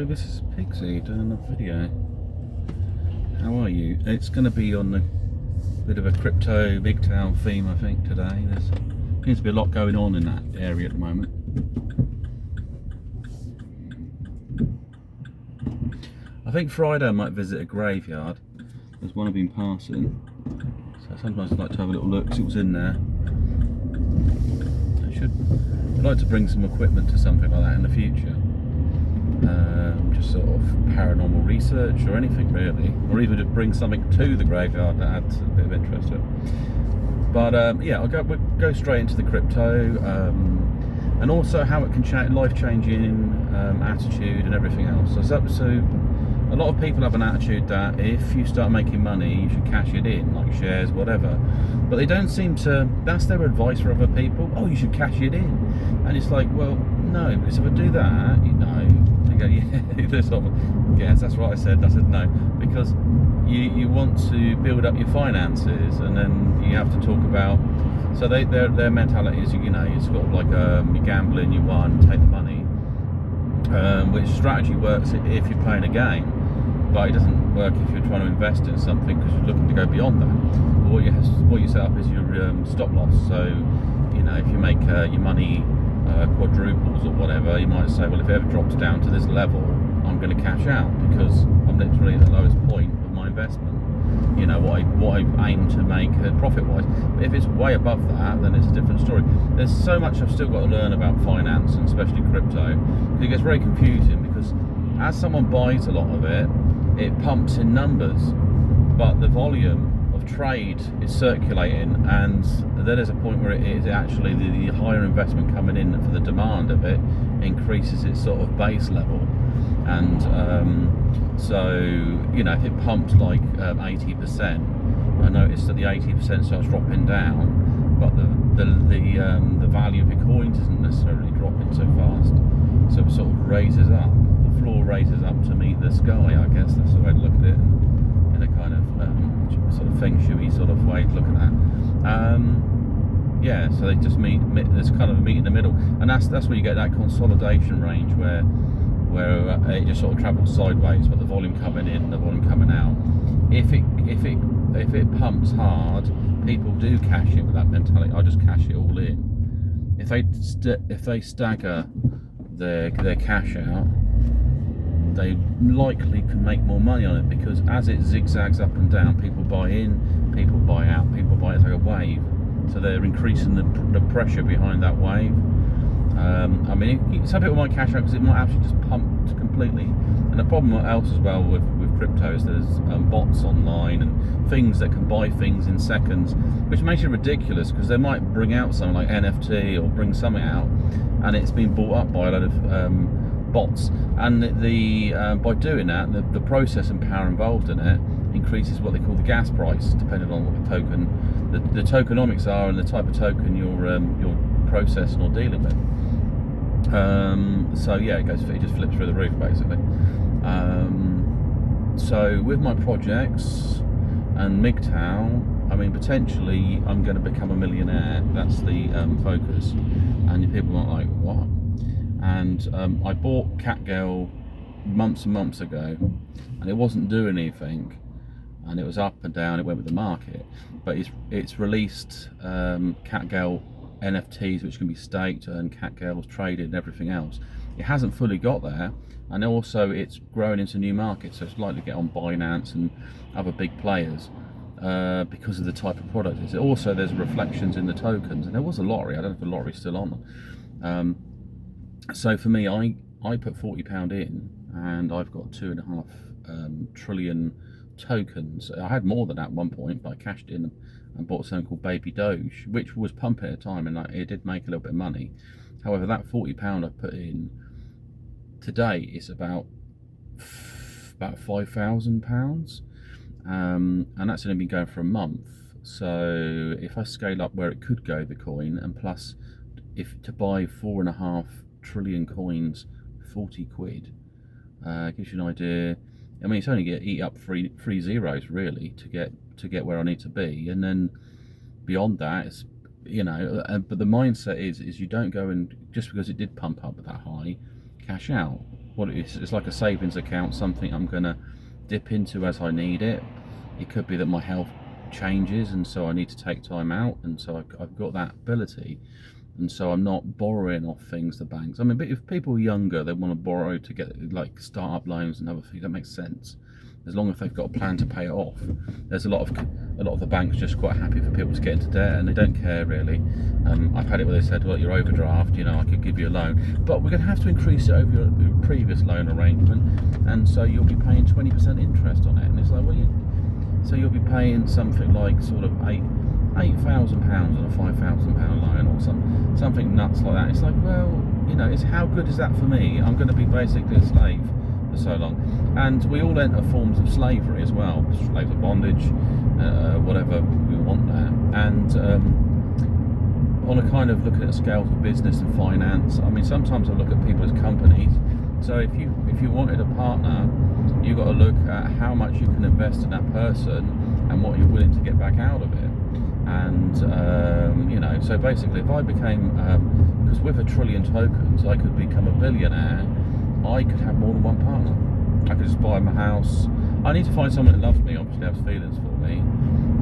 Hello, this is Pixie doing a video. How are you? It's going to be on a bit of a crypto MGTOW theme, I think, today. There seems to be a lot going on in that area at the moment. I think Friday I might visit a graveyard. There's one I've been passing, so sometimes I'd like to have a little look, see what's in there. I'd like to bring some equipment to something like that in the future. Just sort of paranormal research or anything really, or even just bring something to the graveyard that adds a bit of interest to it. But yeah, we'll go straight into the crypto, and also how it can change, life-changing attitude and everything else. So a lot of people have an attitude that if you start making money, you should cash it in, like shares, whatever. But they don't seem to, that's their advice for other people. Oh, you should cash it in. And it's like, well, no, because if I do that, you know, they go, yeah, this sort of, yes, that's what I said. I said no, because you want to build up your finances, and then you have to talk about, so their mentality is, you know, it's sort of like you're gambling, you won, take the money, which strategy works if you're playing a game. But it doesn't work if you're trying to invest in something because you're looking to go beyond that. What you set up is your stop loss. So, you know, if you make your money quadruples or whatever, you might say, well, if it ever drops down to this level, I'm going to cash out because I'm literally at the lowest point of my investment. You know, what I aim to make profit-wise. But if it's way above that, then it's a different story. There's so much I've still got to learn about finance, and especially crypto, because it gets very confusing, because as someone buys a lot of it, it pumps in numbers, but the volume of trade is circulating, and then there's a point where it is actually the higher investment coming in for the demand of it increases its sort of base level. And so, you know, if it pumps like 80%, I noticed that the 80% starts dropping down, but the value of your coins isn't necessarily dropping so fast. So it sort of raises up. The floor raises up to meet the sky, I guess. That's the way to look at it, in a kind of sort of feng shui sort of way to look at that. Yeah, so they just meet. There's kind of a meet in the middle, and that's where you get that consolidation range where it just sort of travels sideways, but the volume coming in, the volume coming out. If it pumps hard, people do cash in with that mentality. I just cash it all in. If they stagger their cash out, they likely can make more money on it, because as it zigzags up and down, people buy in, people buy out, people buy it. It's like a wave, so they're increasing the pressure behind that wave. I mean, some people might cash out because it might actually just pump completely. And the problem else as well with crypto is there's bots online and things that can buy things in seconds, which makes it ridiculous, because they might bring out something like NFT or bring something out, and it's been bought up by a lot of bots. And by doing that, the process and power involved in it increases what they call the gas price, depending on what the token, the tokenomics are, and the type of token you're processing or dealing with. So yeah, it just flips through the roof basically. So with my projects and MGTOW, I mean, potentially I'm going to become a millionaire. That's the focus. And people are like, what? And I bought Catgirl months and months ago, and it wasn't doing anything, and it was up and down. It went with the market, but it's released Catgirl NFTs which can be staked, and Catgirls traded and everything else. It hasn't fully got there, and also it's growing into new markets, so it's likely to get on Binance and other big players because of the type of product it is. Also, there's reflections in the tokens, and there was a lottery. I don't know if the lottery's still on. So for me, I put £40 in, and I've got 2.5 trillion tokens. I had more than that at one point, but I cashed in and bought something called Baby Doge, which was pumping at a time, and it did make a little bit of money. However, that £40 I put in today is about £5,000, and that's only been going for a month. So if I scale up where it could go, the coin, and plus, if to buy 4.5 trillion coins, 40 quid, gives you an idea. I mean, it's only going to eat up three zeros really to get where I need to be, and then beyond that, it's, you know. But the mindset is you don't go and, just because it did pump up that high, cash out. what it is. It's like a savings account, something I'm going to dip into as I need it. It could be that my health changes and so I need to take time out, and so I've got that ability, and so I'm not borrowing off things, the banks. I mean, but if people are younger, they want to borrow to get like start-up loans and other things, that makes sense, as long as they've got a plan to pay it off. There's a lot of the banks just quite happy for people to get into debt, and they don't care really. I've had it where they said, well, your overdraft, you know, I could give you a loan, but we're going to have to increase it over your previous loan arrangement, and so you'll be paying 20% interest on it. And it's like, well, so you'll be paying something like sort of £8,000 on a £5,000 loan, or something nuts like that. It's like, well, you know, it's how good is that for me? I'm going to be basically a slave for so long. And we all enter forms of slavery as well, slaves of bondage, whatever we want there. And on a kind of looking at a scale for business and finance, I mean, sometimes I look at people as companies. So if you wanted a partner, you've got to look at how much you can invest in that person and what you're willing to get back out of it. And you know, so basically, if I became, because with 1 trillion tokens, I could become a billionaire. I could have more than one partner. I could just buy my house. I need to find someone that loves me, obviously has feelings for me,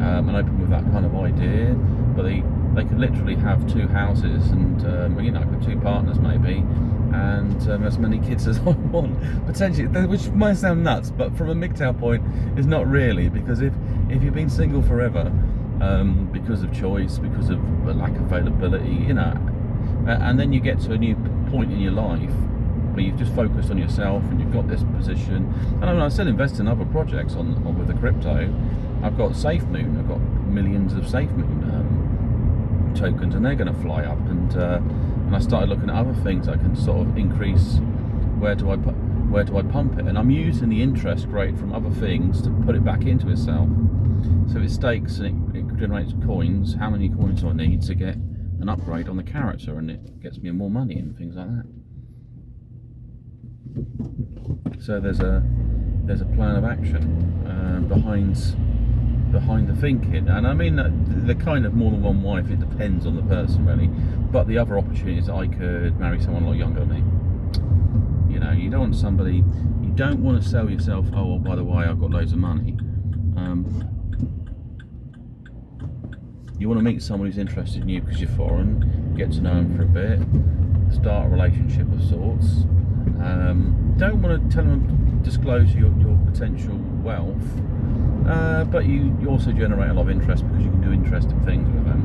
and open with that kind of idea. But they could literally have 2 houses, and you know, 2 partners maybe, and as many kids as I want, potentially, which might sound nuts, but from a MGTOW point, it's not really, because if you've been single forever, because of choice, because of lack of availability, you know, and then you get to a new point in your life where you've just focused on yourself and you've got this position. And I mean, I still invest in other projects on with the crypto. I've got SafeMoon, I've got millions of SafeMoon tokens, and they're going to fly up, and I started looking at other things I can sort of increase. Where do I pump it? And I'm using the interest rate from other things to put it back into itself. So it stakes and it generates coins. How many coins do I need to get an upgrade on the character, and it gets me more money and things like that. So there's a plan of action behind the thinking. And I mean, the kind of more than one wife, it depends on the person really, but the other opportunities, I could marry someone a lot younger than me. You know, you don't want to sell yourself, oh well, by the way, I've got loads of money. You want to meet someone who's interested in you because you're foreign, get to know them for a bit, start a relationship of sorts. Don't want to disclose your potential wealth, but you also generate a lot of interest because you can do interesting things with them,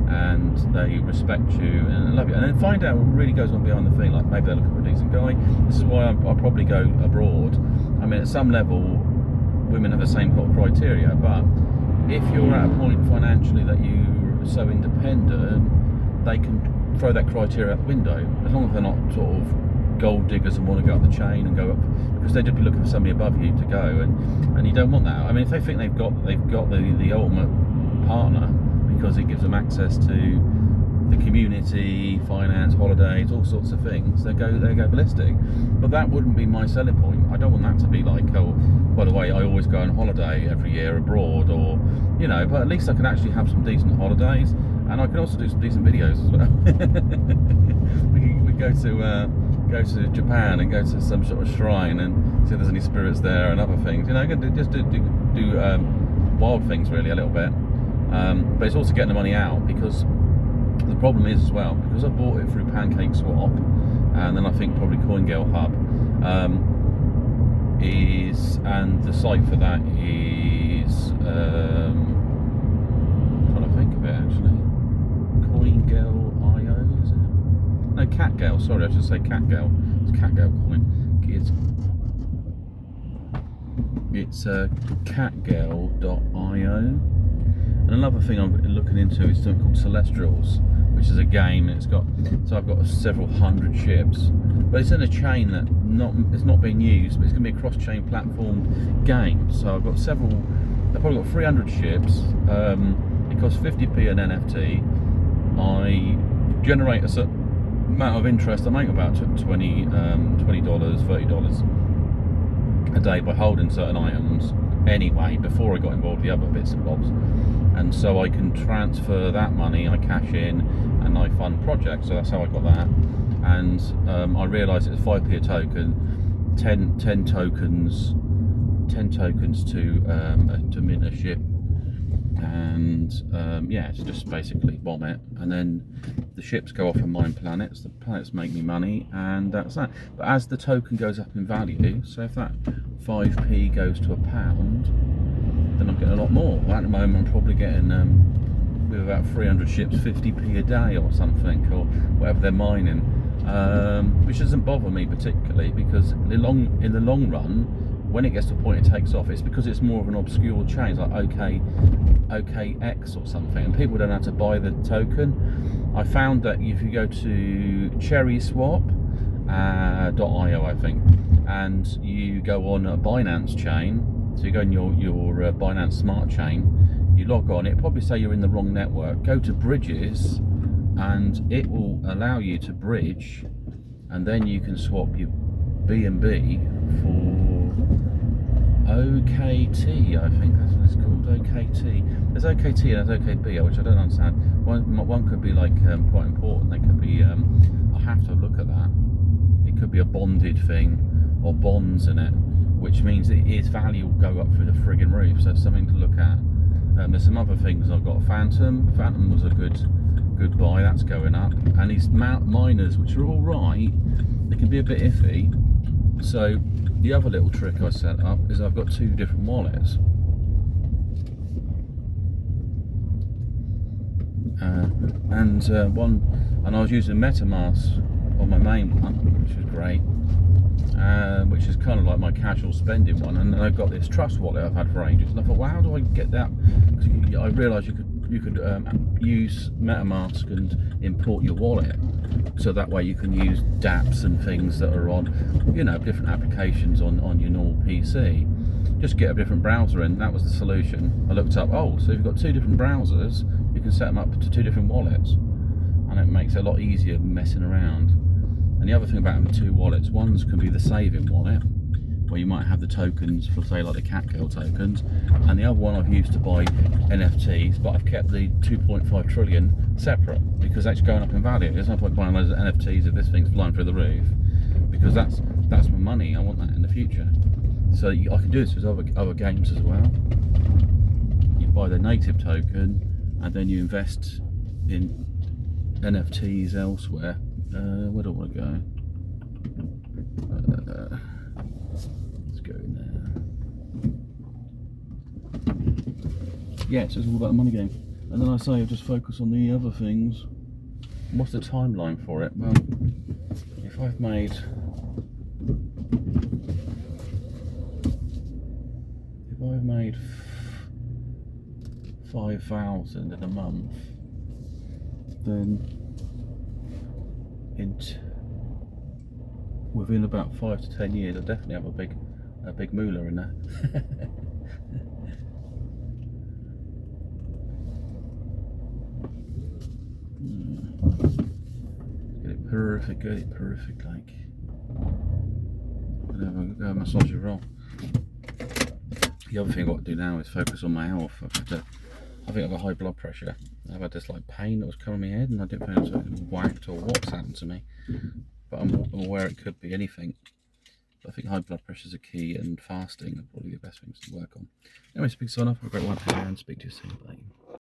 and they respect you and love you. And then find out what really goes on behind the thing, like maybe they're looking for a decent guy. This is why I'll probably go abroad. I mean, at some level, women have the same kind of criteria, but if you're at a point financially that you're so independent, they can throw that criteria out the window, as long as they're not sort of gold diggers and want to go up the chain and go up, because they'd just be looking for somebody above you to go, and you don't want that. I mean, if they think they've got the ultimate partner because it gives them access to the community, finance, holidays, all sorts of things, they go ballistic. But that wouldn't be my selling point. I don't want that to be like, oh, by the way, I always go on holiday every year abroad, or you know, but at least I can actually have some decent holidays, and I can also do some decent videos as well. we go to Japan and go to some sort of shrine and see if there's any spirits there and other things. You know, just do wild things really a little bit. But it's also getting the money out, because the problem is as well, because I bought it through Pancake Swap, and then I think probably CoinGirl Hub, and the site for that is trying to think of it actually. CoinGirl.io, is it? No, CatGirl. Sorry, I should say CatGirl. It's CatGirl Coin. It's catgirl.io. And another thing I'm looking into is something called Celestials, which is a game. And I've got several hundred ships, but it's in a chain that it's not being used, but it's going to be a cross-chain platform game. So I've probably got 300 ships. It costs 50p an NFT. I generate a certain amount of interest. I make about $20, $30 a day by holding certain items. Anyway, before I got involved with the other bits and bobs, and so I can transfer that money, I cash in, and I fund projects. So that's how I got that. And I realised it was 5p a token. 10 tokens, 10 tokens to mint a ship, and yeah, it's just basically bomb it, and then the ships go off and mine planets. The planets make me money, and that's that. But as the token goes up in value, so if that 5p goes to £1, then I'm getting a lot more. Well, at the moment I'm probably getting with about 300 ships 50p a day or something, or whatever they're mining, which doesn't bother me particularly, because in the long run, when it gets to the point it takes off, it's because it's more of an obscure chain, like OKX or something, and people don't have to buy the token. I found that if you go to cherryswap.io, I think, and you go on a Binance chain, so you go on your Binance Smart Chain, you log on, it'll probably say you're in the wrong network, go to bridges, and it will allow you to bridge, and then you can swap your BNB for OKT, I think that's what it's called, OKT. There's OKT and there's OKB, which I don't understand. One could be like quite important. They could be, I'll have to look at that. It could be a bonded thing, or bonds in it, which means that its value will go up through the friggin' roof, so it's something to look at. There's some other things. I've got Phantom was a good buy, that's going up, and these miners, which are all right, they can be a bit iffy. So the other little trick I set up is I've got 2 different wallets, and I was using MetaMask on my main one, which is great, which is kind of like my casual spending one, and then I've got this trust wallet I've had for ages, and I thought, well, how do I get that? Because I realised you could use MetaMask and import your wallet, so that way you can use dApps and things that are on, you know, different applications on your normal PC. Just get a different browser in. That was the solution. I looked up, oh, so if you've got 2 different browsers, you can set them up to 2 different wallets, and it makes it a lot easier messing around. And the other thing about having 2 wallets, one's can be the saving wallet, where you might have the tokens for, say, like the Catgirl tokens, and the other one I've used to buy NFTs, but I've kept the 2.5 trillion separate, because that's going up in value. There's no point buying loads of NFTs if this thing's flying through the roof, because that's my money. I want that in the future. So I can do this with other games as well. You buy the native token, and then you invest in NFTs elsewhere. Where do I want to go? Let's go in there. Yeah, so it's all about a money game. And then I say I just focus on the other things. What's the timeline for it? Well, if I've made 5,000 in a month, then within about 5 to 10 years, I definitely have a big moolah in there. Get it perfect, like. And then I'm gonna go massage it roll. The other thing I've got to do now is focus on my health. I think I've got high blood pressure. I've had this like pain that was coming in my head, and I didn't think it was whacked or what's happened to me. But I'm aware it could be anything. But I think high blood pressure is a key, and fasting are probably the best things to work on. Anyway, speak to sign off. Have a great one, and speak to you soon. Bye.